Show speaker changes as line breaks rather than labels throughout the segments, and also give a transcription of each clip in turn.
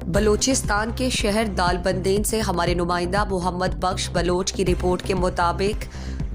बलूचिस्तान के शहर दालबंदीन से हमारे नुमाइंदा मोहम्मद बख्श बलोच की रिपोर्ट के मुताबिक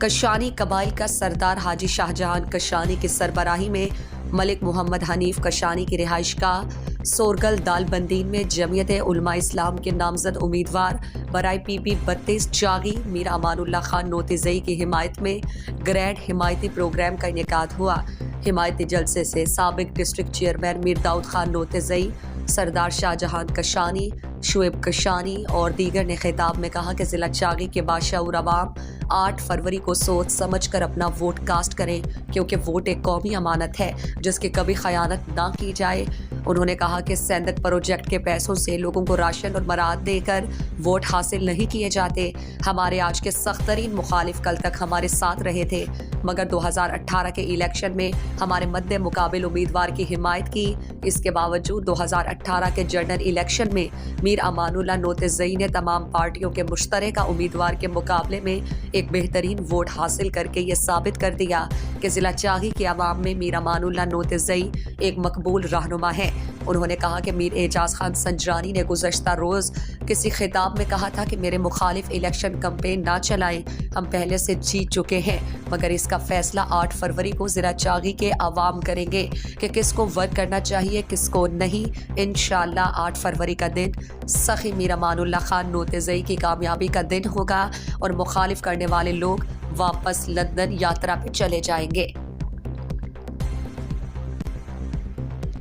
कशानी कबाइल का सरदार हाजी शाहजहां कशानी की सरबराही में मलिक मोहम्मद हनीफ कशानी की रिहाइशगाह सोरगल दालबंदीन में जमीयत उलमा इस्लाम के नामजद उम्मीदवार बराए PP 32 जागी मीर अमानुल्लाह खान नोतिजई की हिमायत में ग्रैंड हिमायती प्रोग्राम का इनेकाद हुआ। हिमायती जलसे से साबिक डिस्ट्रिक्ट चेयरमैन मीर दाऊद खान नोतिजई, सरदार शाहजहां कशानी, शुएब कशानी और दीगर ने खिताब में कहा कि ज़िला चागी के बाशऊर अवाम 8 फरवरी को सोच समझ कर अपना वोट कास्ट करें, क्योंकि वोट एक कौमी अमानत है जिसकी कभी खयानत ना की जाए। उन्होंने कहा कि सेंदक प्रोजेक्ट के पैसों से लोगों को राशन और मराद देकर वोट हासिल नहीं किए जाते। हमारे आज के सख्त तरीन मुखालिफ कल तक हमारे साथ रहे थे, मगर 2018 के इलेक्शन में हमारे मद्दे मुकाबिल उम्मीदवार की हिमायत की। इसके बावजूद 2018 के जनरल इलेक्शन में मीर अमानुल्लाह नोतिजई ने तमाम पार्टियों के मुश्तरका उम्मीदवार के मुकाबले में एक बेहतरीन वोट हासिल करके ये साबित कर दिया कि ज़िला चागी के अवाम में मीर अमानुल्लाह नोतिजई एक मकबूल रहनुमा है। उन्होंने कहा कि मीर एजाज खान संजरानी ने गुज़श्ता रोज़ किसी खिताब में कहा था कि मेरे मुखालिफ इलेक्शन कैंपेन ना चलाएं, हम पहले से जीत चुके हैं, मगर इसका फैसला 8 फरवरी को ज़िला चागी के अवाम करेंगे कि किसको वर्क करना चाहिए किसको नहीं। इंशाअल्लाह 8 फरवरी का दिन सखी मीर अमानुल्लाह खान नोतिजई की कामयाबी का दिन होगा और मुखालिफ करने वाले लोग वापस लंदन यात्रा पे चले जाएंगे।